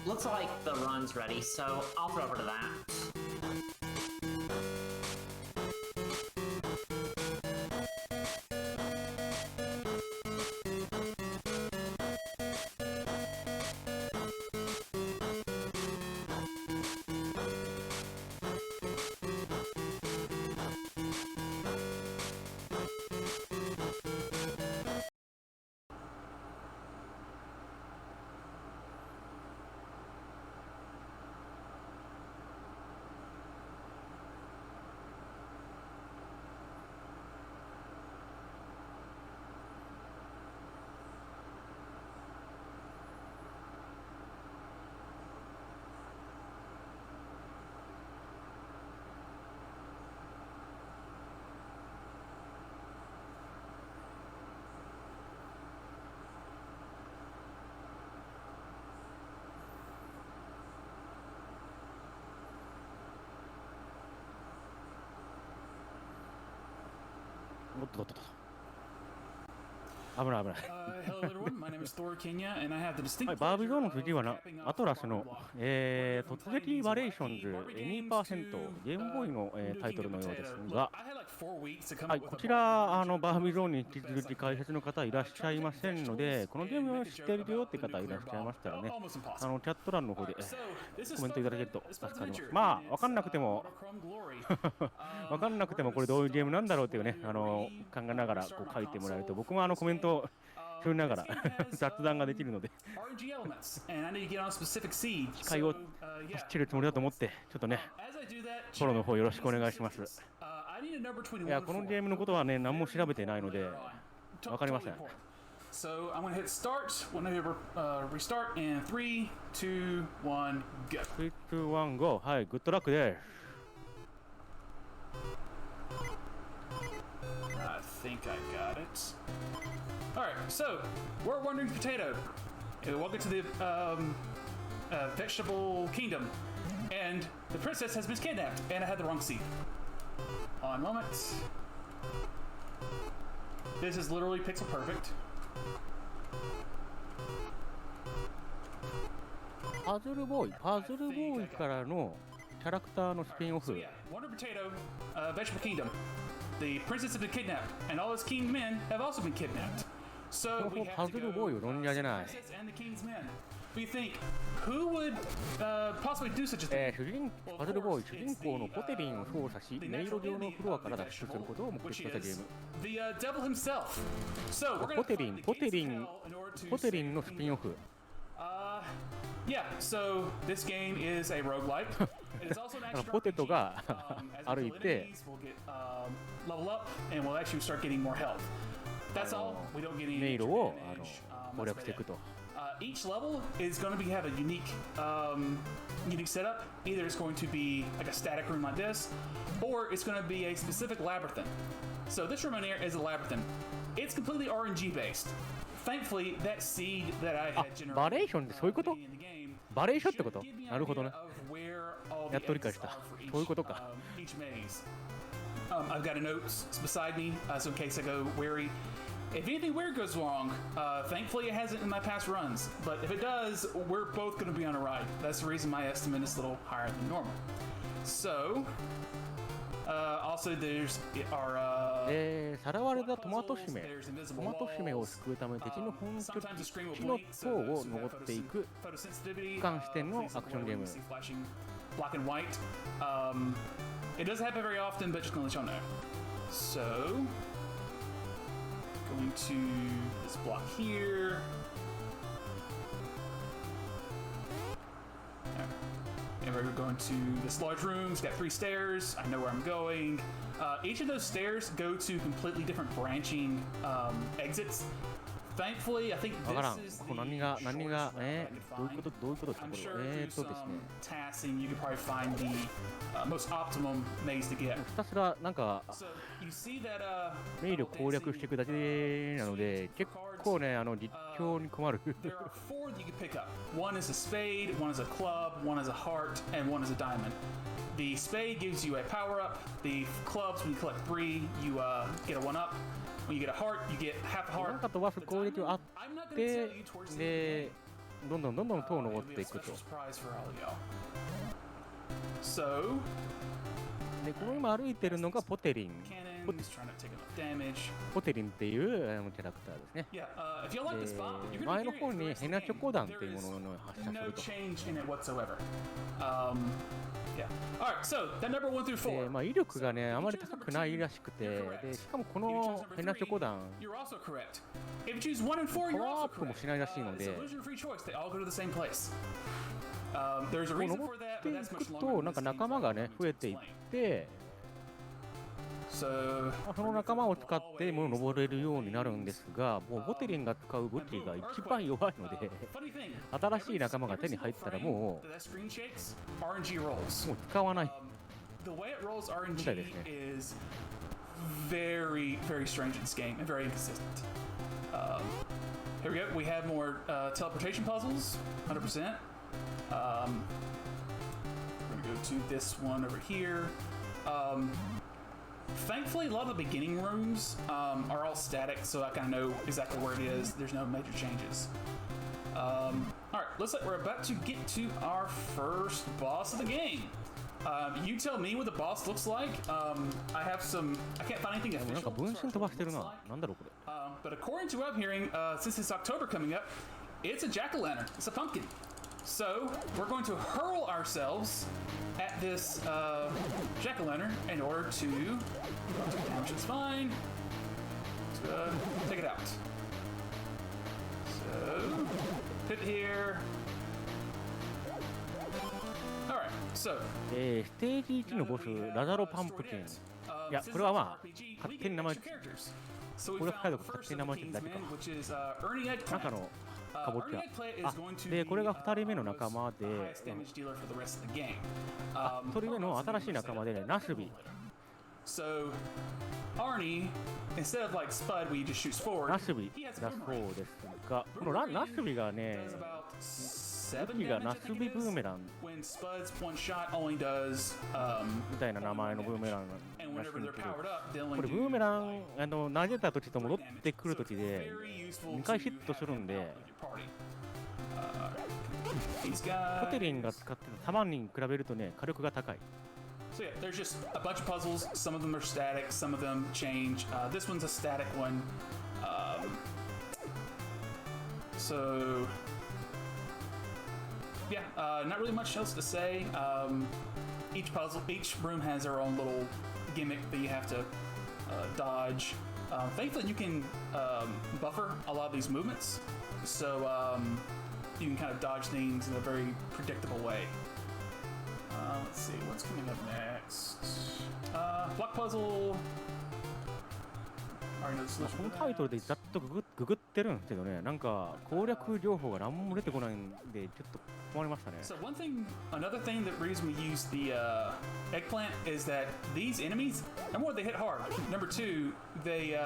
looks like the run's ready, so I'll throw over to that. Hello everyone, my name is ThorOfKenya, and I have the distinct pleasure of capping off our run. 突撃バレーションズ 2% ゲームボーイのタイトルのようですが、はい、こちらバービーゾーンに引き続き解説の方いらっしゃいませんので、このゲームを知っているよって方いらっしゃいましたらね、チャット欄の方でコメントいただけると助かります。まあ、分かんなくてもこれどういうゲームなんだろうっていうね、考えながらこう書いてもらえると、僕もコメントをしながら雑談ができるので司会を走ってるつもりだと思って、ちょっとね、フォローの方よろしくお願いします。いや、このゲームのことはね、何も調べてないので分かりません。So I'm going to hit start. When I restart in 3, 2, 1, go. 3, 2, 1, go. はい、グッドラックです。I think I got it. Alright, so, we're Wandering Potato. Welcome to the Vegetable Kingdom. And the princess has been kidnapped, and I had the wrong seed. One moment. This is literally pixel perfect. パズルボーイからのキャラクターのスピンオフ。So yeah, Wandering Potato, Vegetable Kingdom. The princess has been kidnapped, and all his king's men have also been kidnapped. So we have to go the princess and the king's men. We think, who would possibly do such a thing? パズルボーイ、主人公のポテリンを操作し、迷路上のフロアから脱出することを目的としたゲーム。The devil himself. So we're going to ポテリンのスピンオフ。Yeah, so this game is a roguelike. It's also an action ポテトが RPG. 歩いて We'll get level up, and we'll actually start getting more health. That's all. We don't get any 迷路を攻略していくと。Each level is going to have a unique setup. Either it's going to be like a static room like this, or it's going to be a specific labyrinth. So this room in here is a labyrinth. It's completely RNG based. Thankfully, that seed that I had generated バレーションってそういうこと？ in the game バレーションってこと？ should give me an なるほどね。 idea of where all や the っと理解し exits た。 are for each, そういうことか。each maze. I've got a note beside me, so in case I go wary. If anything weird goes wrong, thankfully it hasn't in my past runs, but if it does, we're both going to be on a ride. That's the reason my estimate is a little higher than normal. So, also there's our さらわれたトマト puzzles, 姫。 there's ト invisible マト姫を walls. 救うため敵の本拠 Sometimes the screen will 地の blink, 塔 so を there's 登っていく photosensitivity, 俯瞰視点の things アクションゲーム。 see flashing black and white. It doesn't happen very often, but just gonna let y'all know. So, going to this block here. And we're going to this large room. It's got 3 stairs. I know where I'm going. Each of those stairs go to completely different branching exits. Thankfully, I think わからん。 this is ここ the 何が shortest route I どういう can こと find. どういうことですか I'm こ sure れ。through です some ね。 tasking, you could probably find the most optimum maze to get. ひたすらなんか So you see that 迷路攻略していくだけなので、結構ね実況に困る。 there are 4 that you can pick up. One is a spade, one is a club, one is a heart, and one is a diamond. The spade gives you a power up. The clubs, when you collect 3, you get a 1 up. When you get a heart, you get half a なん heart. か飛ばす攻撃はあっ I'm not going to て tell you towards the end of the で game. どんどんどんどん塔を登っていくと。 So でこの今歩いてるのがポテリン。ポテリンっていうキャラクターですね。で前の方にヘナチョコ弾っていうものを発射すると。でまあ、威力がねあまり高くないらしくて、でしかもこのヘナチョコ弾パワーアップもしないらしいので、こう登っていくとなんか仲間がね増えていって、その仲間を使ってもう登れるようになるんですが、もうボテリンが使う武器が一番弱いので新しい仲間が手に入ったらもう使わないみたいですね。Very, very strange in this game and very inconsistent. Here we go. We have more teleportation puzzles, 100%. We're gonna go to this one over here. Thankfully, a lot of the beginning rooms are all static, so I kind of know exactly where it is. There's no major changes. All right, looks like we're about to get to our first boss of the game. You tell me what the boss looks like. I have some. I can't find anything official. But according to what I'm hearing, since it's October coming up, it's a jack-o'-lantern. It's a pumpkin. So we're going to hurl ourselves at this jack-o'-lantern in order to damage its spine. Take it out. So hit here. Alright, so ステージ1のボス、ラザロパンプキン。いや、これはまあ、勝手に名前つけて、これはカイドが勝手に名前つけただけか。中のカボチャ。あ、で、これが2人目の仲間で、あ、1人目の新しい仲間で、ナスビ。So Arnie, instead of like Spud, we just shoots forward. ナスビだそうですが、このナスビがね、武器がナスビブーメランみたいな名前のブーメランらしいんですけど、これブーメラン投げた時と戻ってくる時で2回ヒットするんで、ホテリンが使ってた弾に比べるとね火力が高い。So yeah, there's just a bunch of puzzles. Some of them are static, some of them change. This one's a static one. So yeah, not really much else to say. Each puzzle, each room has their own little gimmick that you have to dodge. Thankfully, you can buffer a lot of these movements, so you can kind of dodge things in a very predictable way. Let's see, what's coming up next? Block puzzle. このタイトルでざっとググってるんですけどね、なんか攻略療法が何も出てこないんでちょっと困りましたね。So another thing that reason we use the eggplant is that these enemies, number one, they hit hard. Number two, they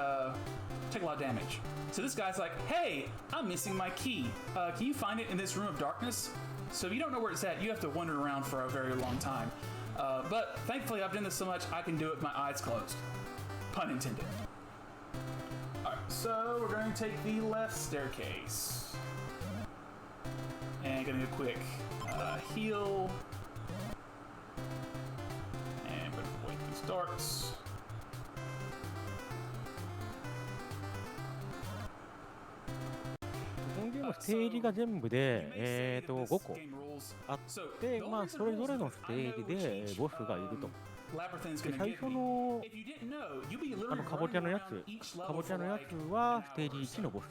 take a lot of damage. So this guy's like, hey, I'm missing my key. Can you find it in this room of darkness? So if you don't know where it's at, you have to wander around for a very long time. But thankfully, I've done this so much, I can do it with my eyes closed. Pun intended. Alright, so we're going to take the left staircase. And gonna do a quick heal. And gonna avoid these darts.ステージが全部で、5個あって、まあ、それぞれのステージでボスがいると。で最初のカボチャのやつはステージ1のボス。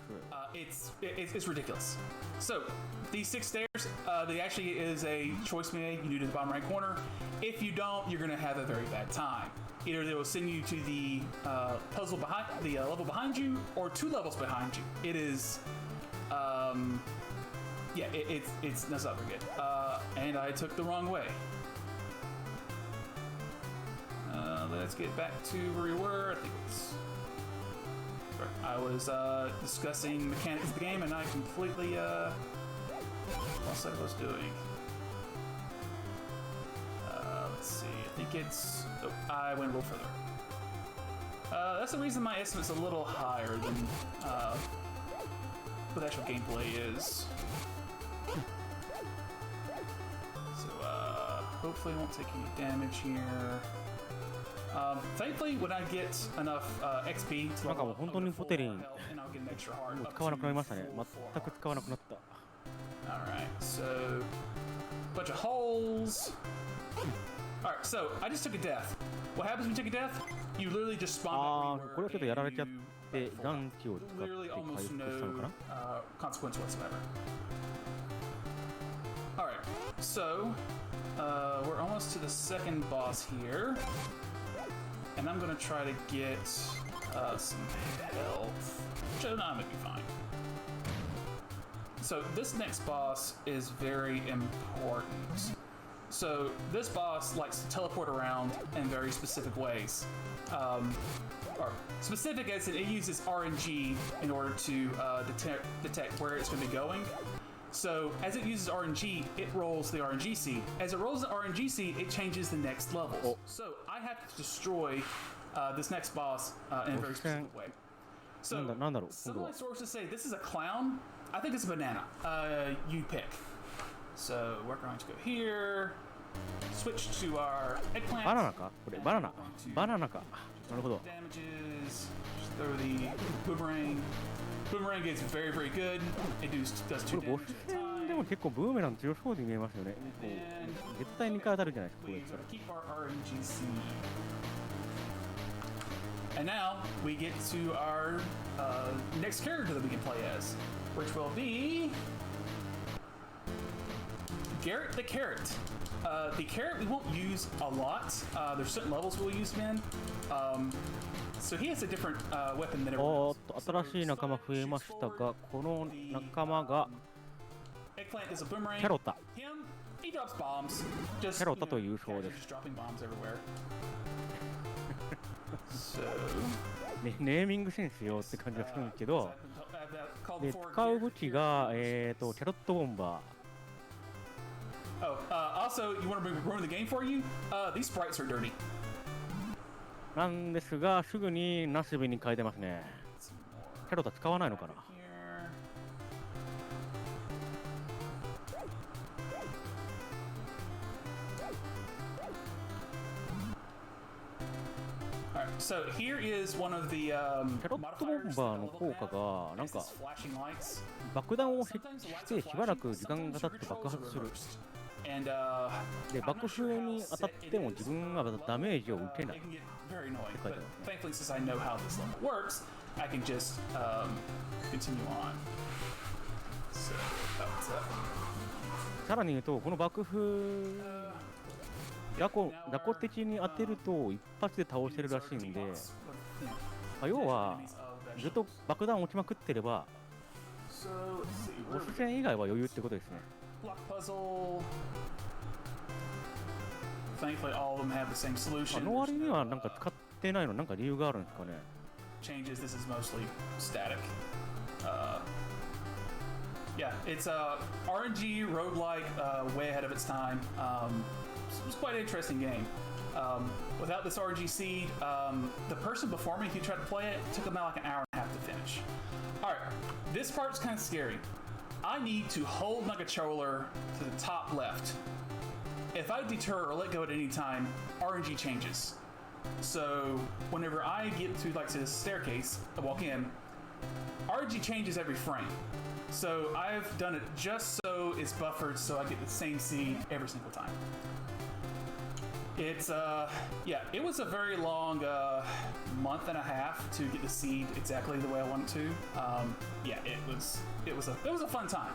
It's ridiculous. So these 6 stairs, there actually is a choice made. You do to the bottom right corner. If you don't, you're gonna have a very bad time. Either they will send you to the puzzle behind the level behind you, or 2 levels behind you. It is. Yeah, it's that's not very good. And I took the wrong way. Let's get back to where we were. I think it's. I was discussing mechanics of the game, and I completely lost what I was doing. Let's see. I think it's. Oh, I went a little further. That's the reason my estimate's a little higher than what the actual gameplay is. So, hopefully I won't take any damage here. Thankfully, when I get enough XP to なんかもう本当にポテリン and I'll get an extra heart もう up 使わなくなりましたね。 to 全く使わなくなった。 Alright, so bunch of holes. Alright, so I just took a death. What happens when you take a death? You literally just spawn あ back あ、これ where はちょっとやられちゃっ you て left 残機を for. 使って Literally 回 almost 復したの no かな。consequence whatsoever. Alright, so we're almost to the second boss here. And I'm gonna try to get some health. Which I may be fine. So this next boss is very important. So this boss likes to teleport around in very specific ways. Or specific as in it uses RNG in order to detect where it's going to be going. So as it uses RNG, it rolls the RNG seed. As it rolls the RNG seed, it changes the next level. Oh. So I have to destroy this next boss in a very specific way. So some of my sources say this is a clown. I think it's a banana. You pick. So we're going to go here. Switch to our eggplant. バナナかこれバナナ。バナナか。なるほど。 Damages. Just throw the boomerang. Boomerang is very, very good. It does こ 2 れボ damage ス at a 戦でも time. 結構ブーメラン強そうに見えますよね。こう絶対2回当たるじゃないですか、これ We やったら。 keep our RNG seed. And now we get to our next character that we can play as, which will be Garrett the Carrot. The carrot we won't use a lot. There's certain levels we'll use him in. So he has a different weapon than お everyone ーっ else. と新しい仲間増えましたが、この仲間が Eggplant is a boomerang. キャロタ。 Him, he drops bombs. Just, キャロタというそうで just す。 dropping bombs everywhere. So ね、ネーミングセンスよって感じがするんですけど、 called で before 使う武器が、キャロットボンバ Oh, also, you want to ruin the game for you? These sprites are dirty. ーなんですが、すぐにナスビに変えてますね。キャロタ使わないのかな。 Here. Alright, so here is one of the キャロットボン modifiers バー that の the 効 level 果 have. がなん It's か these flashing lights. 爆弾を設置 Sometimes the し lights are てしばらく flashing, 時間が sometimes 経 your って爆 controls 発 are する。 reversed. And で、 I'm 爆 not sure 風 how に当たっ set ても it 自 is, 分はダメージを受け it ない。 can get very annoying. Like But that. thankfully, since I know how this level works, I can just continue on. So, but, さらに言うと、この爆風、雑魚的に当てると一発で倒せるらしいんで、まあ、要はずっと爆弾落ちまくってれば、 So let's see. ボス戦以外は余裕ってことですね。 Block puzzle. Thankfully, all of them have the same まあ solution. の割にはなんか使ってないのなんか理由があるんですかね。 Changes. This is mostly static. Yeah, it's a RNG roguelike, way ahead of its time. It was quite an interesting game. Without this RNG seed, the person before me who tried to play it took about like an hour and a half to finish. All right, this part's kind of scary. I need to hold my controller to the top left. If I deter or let go at any time, RNG changes. So whenever I get to like to the staircase, I walk in, RNG changes every frame. So I've done it just so it's buffered so I get the same seed every single time. It's yeah, it was a very long month and a half to get the seed exactly the way I wanted to. Yeah, it was a fun time.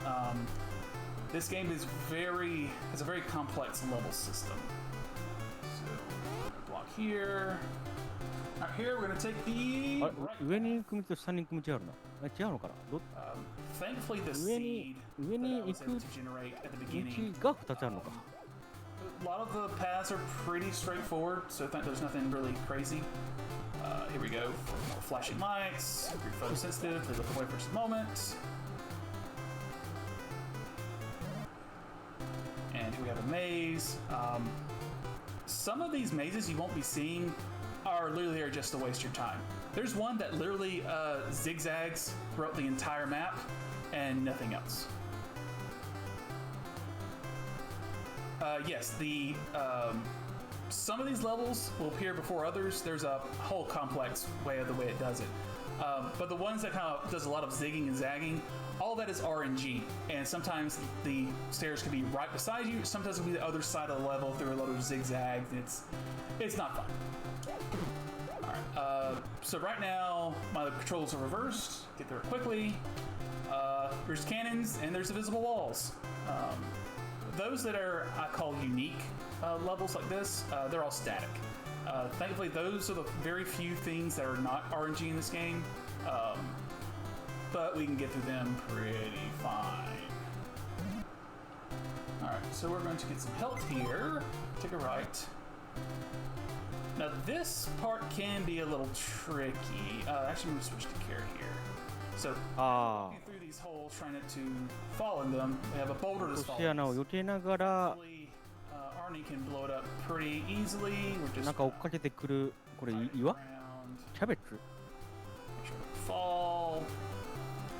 This game has a very complex level system. So we're gonna block here. Alright, here we're gonna take the あれ right 上に行く道と下に行く道あるな。違うのかな。thankfully the 上に seed 上 that に I 行 was く able to generate at the beginning. 道が2つあるのか。 A lot of the paths are pretty straightforward, so I think there's nothing really crazy. Here we go for more flashing lights. If you're photosensitive, please look away for just a moment. And here we have a maze. Some of these mazes you won't be seeing are literally there just to waste your time. There's one that literally zigzags throughout the entire map and nothing else. Yes, some of these levels will appear before others. There's a whole complex way of the way it does it. But the ones that kind of does a lot of zigging and zagging, all that is RNG. And sometimes the stairs can be right beside you. Sometimes it'll be the other side of the level through a lot of zigzags. It's not fun. All right. So right now my controls are reversed. Get there quickly. There's cannons and there's invisible walls. Those that are I call unique levels like this, they're all static. Thankfully, those are the very few things that are not RNG in this game, but we can get through them pretty fine. Alright, so we're going to get some health here. Take a right. Now this part can be a little tricky. Actually, I'm going to switch to care here. So, walking through these holes, trying not to fall in them. We have a boulder to fall in. Arnie can blow it up pretty easily. We're just なんか追っかけてくるこれ岩？キャベツ？ Fall.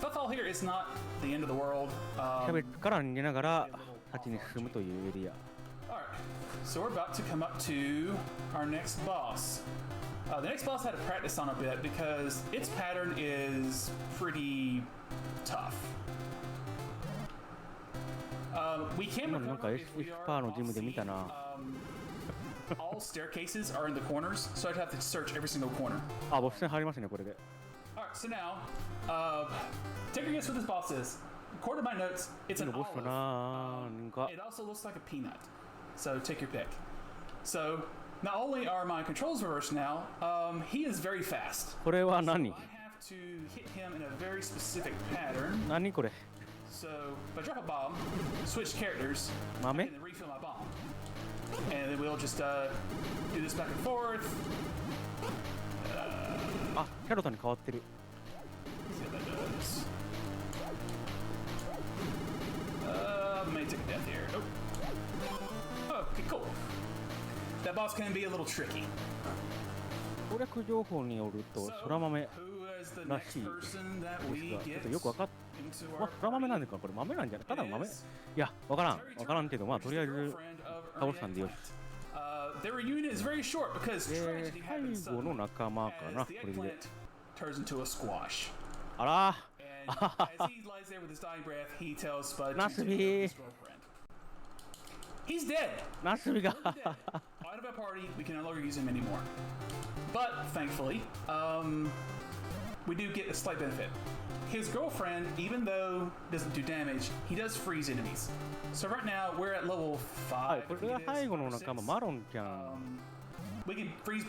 If I fall here, it's not the end of the world. キャベツから逃げながら先に進むというエリア。Alright, so we're about to come up to our next boss. The next boss I had to practice on a bit because its pattern is pretty tough. We can recover if we are all staircases are in the corners, so I'd have to search every single corner. あ、ボス戦入りますねこれで。Alright, so now, take a guess what this boss is. According to my notes, it's an olive. It also looks like a peanut. So take your pick. So not only are my controls reversed now, he is very fast. これは何？ I have to hit him in a very specific pattern. 何これ？ So if I drop a bomb, switch characters, and then refill my bomb. And then we'll just do this back and forth. あ、キャロットに変わってる。 See how that does. May take a death here. Oh. Okay, cool. That boss can be a little tricky. 攻略情報によると空豆らしいですが、ちょっとよくわかっ空豆なんですかこれ豆なんじゃないただの豆いや、わからんけど、まあとりあえず倒したんでよし。Their reunion is very short because tragedy happens 最後の仲間かな、これで。turns into a squash. あら As he lies there with his dying breath, he tells Spud to Natsubi. take his girlfriend. He's dead. ナスビが Out of our party, we can no longer use him anymore. But thankfully, we do get a slight benefit. His girlfriend, even though doesn't do damage, he does freeze enemies. So right now we're at level はい、 5. これが最後の仲間マロンちゃん。 We can freeze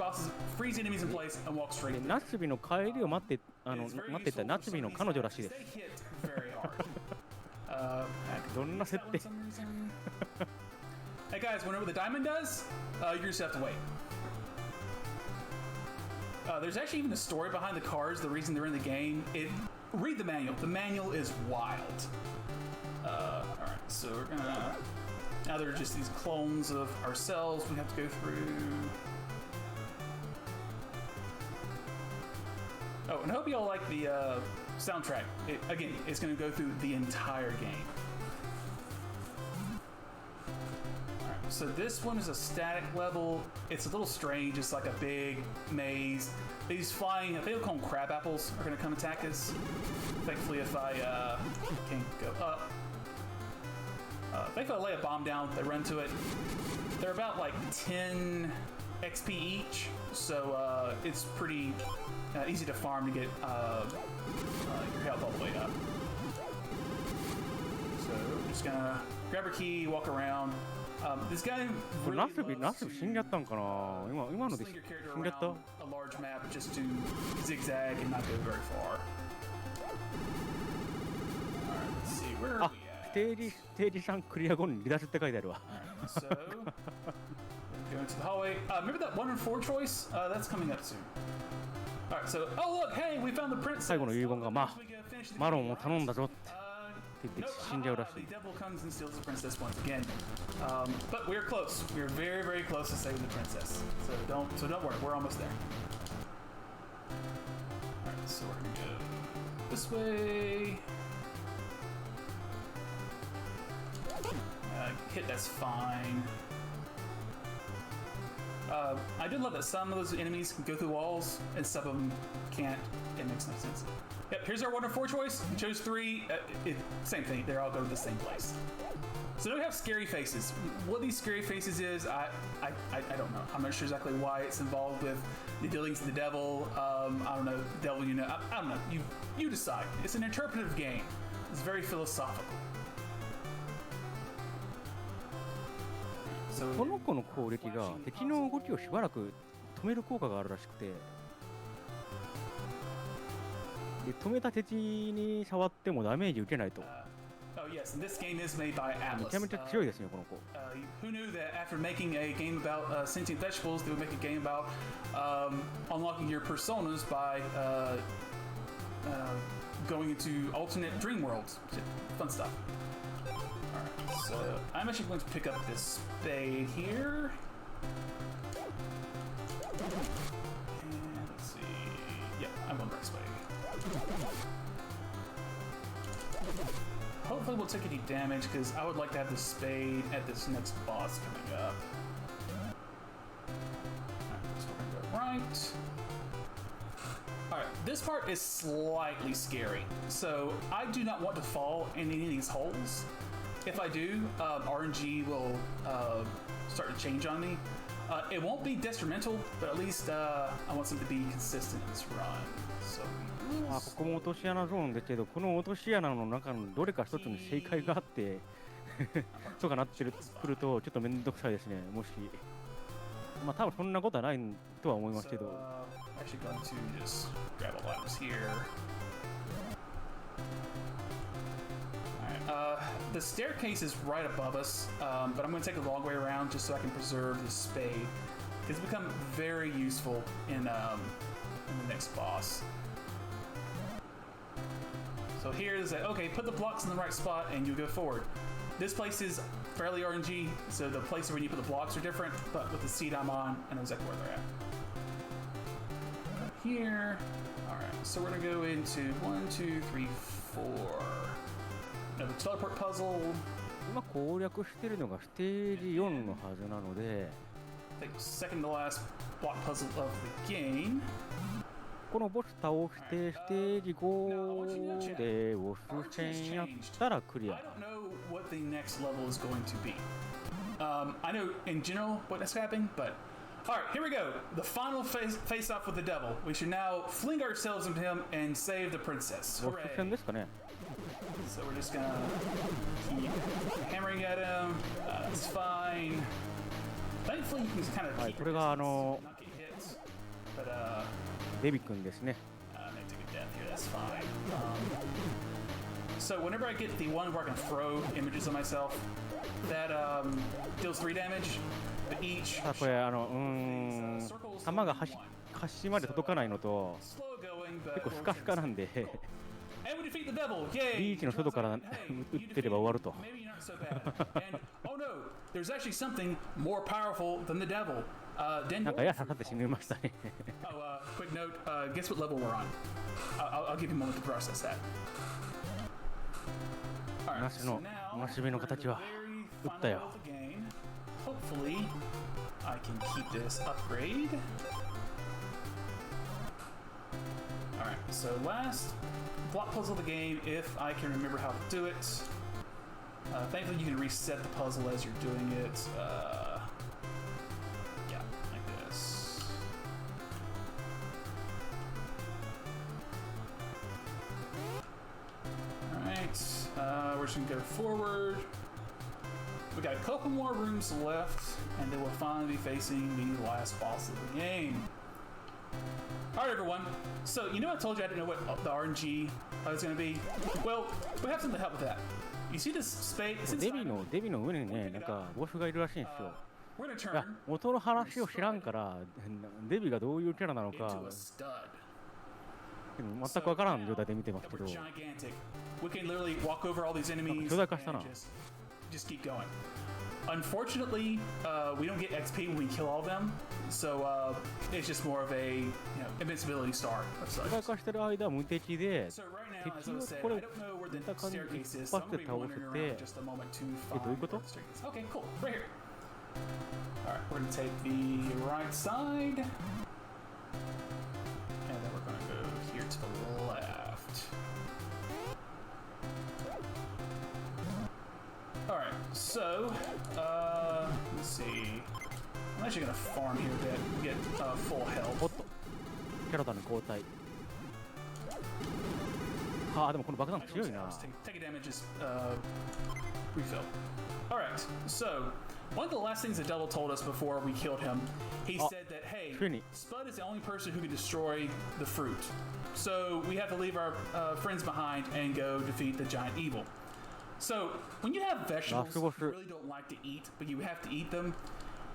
enemies in place and walk straight. ナスビの帰りを待ってたナスビの彼女らしいです。 They hit very hard. どんな設定 Hey guys, whenever the diamond does, you just have to wait. There's actually even a story behind the cards, the reason they're in the game. Read the manual. The manual is wild. Alright, so we're gonna... Now they're just these clones of ourselves we have to go through. Oh, and I hope you all like the soundtrack. Again, it's gonna go through the entire game. So this one is a static level. It's a little strange. It's like a big maze. These flying, I think they'll call them crab apples, are going to come attack us. Thankfully, if I can go up. Thankfully, I lay a bomb down. They run to it. They're about like 10 XP each. So it's pretty easy to farm to get your health all the way up. So we're just going to grab our key, walk around. This guy really ナスビ死んじゃったんかな今ので死んじゃった a large map just to zigzag and not go very far. Alright, let's see, where are あ、ステージ3クリア後に離脱って書いてあるわ So, going to the hallway. Remember that 1 and 4 choice? That's coming up soon. Alright, so, oh look, hey, we found the princess. 最後の遺言がまあマロンを頼んだぞって言って死んじゃうらしい The devil comes and steals the princess once again. But we're close. We're very, very close to saving the princess. So don't worry. We're almost there. All right, so we're gonna go this way. hit, that's fine. I did love that some of those enemies can go through walls and some of them can't. It makes no sense. Yep, here's our 1 or 4 choice. We chose 3. Same thing. They all go to the same place. So now we have scary faces. What these scary faces is, I don't know. I'm not sure exactly why it's involved with the dealings of the devil. I don't know. The devil, you know. I don't know. You decide. It's an interpretive game. It's very philosophical. この子の攻撃が敵の動きをしばらく止める効果があるらしくて、で止めた敵に触ってもダメージ受けないと。Yes, and this game is made by Atlas. めちゃめちゃ強いですね、この子。Who knew that after making a game about sentient vegetables, they would make a game about unlocking your personas by going into alternate dream worlds. Fun stuff. Alright, so I'm actually going to pick up this spade here. And let's see. Yeah, I'm going to right spade. Hopefully we'll take any damage, because I would like to have the spade at this next boss coming up. Alright, so we're gonna go right. Alright, this part is slightly scary. So I do not want to fall in any of these holes. If I do, RNG will start to change on me. It won't be detrimental, but at least I want something to be consistent in this run. So ここも落とし穴ゾーンですけど、この落とし穴の中のどれか一つに正解があってとかなってくるとちょっとめんどくさいですね。もしまあ多分そんなことはないとは思いますけど。Actually going to just grab a items here. Alright, the staircase is right above us, but I'm going to take a long way around just so I can preserve the spade. It's become very useful in the next boss. So here is that, okay, put the blocks in the right spot and you go forward. This place is fairly RNG, so the places where you put the blocks are different, but with the seat I'm on, I know exactly where they're at. Here. Alright, so we're gonna go into 1, 2, 3, 4. Now the teleport puzzle. 今攻略してるのがステージ4のはずなので、 I think second to last block puzzle of the game. このボス倒してステージ5でボス戦やったらクリア。I don't know what the next level is going to be. I know in general what is happening, but alright, here we go. The final face off with the devil. We should now fling ourselves into him and save the princess. ボス戦ですかね。 So we're just gonna keep hammering at him. That's fine. Thankfully, you can kind of keep これが not get hit. But デビ君ですね。I may take a death here. That's fine. So whenever I get the one where I can throw images of myself, that deals 3 damage. But each これ弾が端まで届かないのと slow going, but 結構スカスカなんで and we defeat the devil. Yay! リーチの外から撃ってれば終わると。 Maybe not so bad. And oh no, there's actually something more powerful than the devil. なんか矢刺さって死にましたね。 Oh, quick note. Guess what level we're on? I'll give you a moment to process that. All right. ナスの真面目の形は撃ったよ。 Hopefully, I can keep this upgrade. All right. So last block puzzle of the game, if I can remember how to do it. Thankfully, you can reset the puzzle as you're doing it. Yeah, like this. All right, we're just gonna go forward. We got a couple more rooms left, and then we'll finally be facing the last boss of the game. Alright everyone, so you know I told you I didn't know what the RNG was going to be? Well, we have something to help with that. You see this spade? デビの上にね、なんかボスがいるらしいんですよ。 We're going to いや turn 元の話を知らんからデビがどういうキャラなの into か a stud. 全くわからん状態で見てますけ We're ど、 gigantic. We can literally walk over all these enemies 巨大化したな。 and just keep going. Unfortunately, we don't get XP when we kill all of them, so it's just more of a invincibility star of such. 戦かしてる間は無敵で、 So right now, as 敵 I を said, これ I don't know where the 見た感じ staircase 一 is, so 発 I'm で gonna be 倒せ wandering て around just a moment to find どういうこと where the staircase is. Okay, cool, right here. Alright, we're gonna take the right side. And then we're gonna go here to the left. Alright, so, let's see. I'm actually gonna farm here to get full お health. っとキャラタの交代。ああ、でもこの爆弾強いな。 Take a damage is refill. Alright, so one of the last things that Devil told us before we killed him, he said that, hey, Trini. Spud is the only person who can destroy the fruit. So we have to leave our friends behind and go defeat the giant evil. So when you have vegetables you really don't like to eat, but you have to eat them,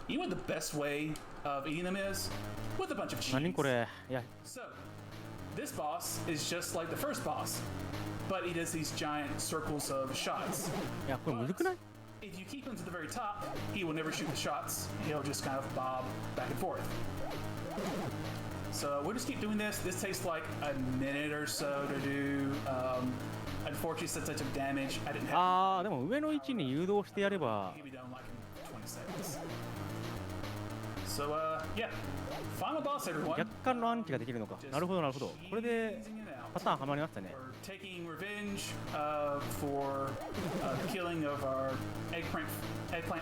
you know what the best way of eating them is? With a bunch of cheese. 何これ。いや、 So, this boss is just like the first boss, but he does these giant circles of shots. いやこれむずくない？ If you keep him to the very top, he will never shoot the shots. He'll just kind of bob back and forth. So we'll just keep doing this. This takes like a minute or so to do. Unfortunately, it's such a damage. I didn't have ああ、でも上の位置に誘導してやれば。 to be done like in 20 seconds. So yeah, final boss, everyone. 若干のアンチができるのか。なるほどなるほど。これで Easing it out. パターンはまりましたね。 We're taking revenge for the killing of our eggplant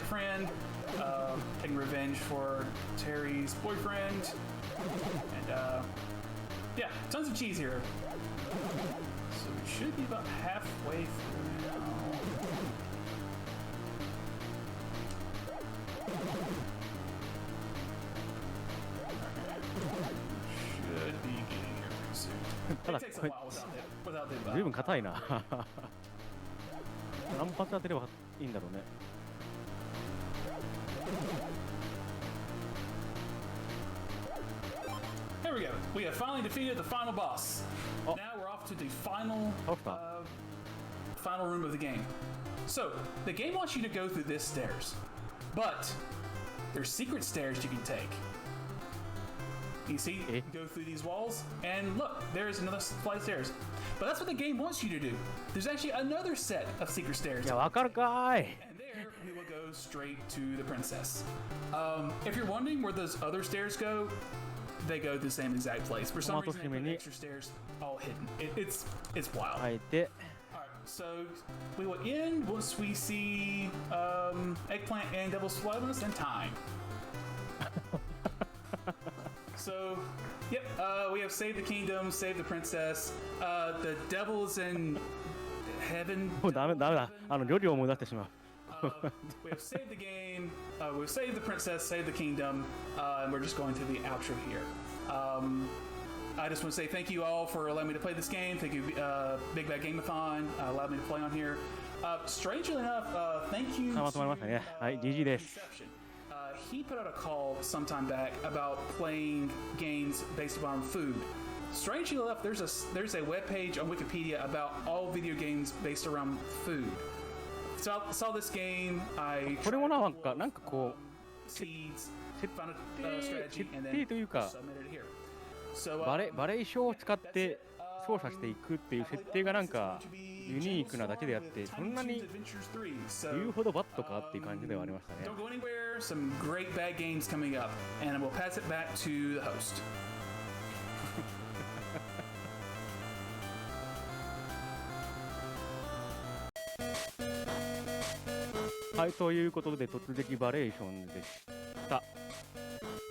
friend, taking revenge for Terry's boyfriend, and yeah, tons of cheese here. So we should be about halfway through now. Should be getting here pretty soon. ただ It takes こ a れ while without the ずいぶん硬いな。何発当てればいいんだろうね。 There we go. We have finally defeated the final boss. Oh. Now we're off to the final Okay. final room of the game. So the game wants you to go through this stairs, but there's secret stairs you can take. You see, you go through these walls, and look, there's another flight of stairs. But that's what the game wants you to do. There's actually another set of secret stairs. いやわかるかい。 And there, we will go straight to the princess. If you're wondering where those other stairs go, they go to the same exact place. For some reason, they put extra stairs all hidden. It's wild. あえて Alright, so we will end once we see Eggplant and Devil's Slugmas in time. So, yep, we have saved the kingdom, saved the princess. The devil's in heaven. もうダメだ。旅量を思い出してしまう。 We have saved the game, we've saved the princess, saved the kingdom, and we're just going to the outro here. I just want to say thank you all for allowing me to play this game. Thank you, Big Bad Game-a-Thon, allowed me to play on here. Strangely enough, thank you まとまりましたね。はい、GG です。 He put out a call sometime back about playing games based upon food. Strangely enough, there's a web page on Wikipedia about all video games based around food. So I saw this game. I これもなんかこう seeds, 設 found a strategy, and 定 then というか submitted it here. So バレーショーを使って操作していくっていう設定がなんかユニークなだけであってそんなに言うほどバットかっていう感じではありましたね。 Don't go anywhere. Some great bad games coming up, and we'll pass it back to the host. はい、ということで突撃バレーションでした。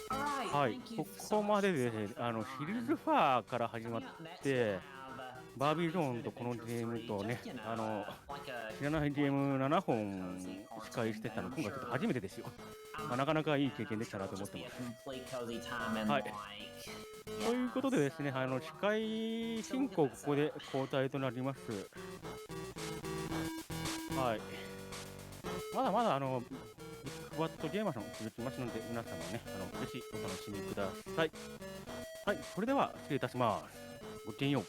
Alright, はい、 thank you こ so こまで much. で、シリーズファーから始まってバービーゾーンとこのゲームとね、知らないゲーム7本司会してたの今回ちょっと初めてですよ。なかなかいい経験できたなと思ってます。はい。ということでですね、司会進行ここで交代となります。はい。まだまだビッグバットゲーマーさん続きますので、皆様ね、ぜひお楽しみください。はい、それでは失礼いたします。ごきげんよう。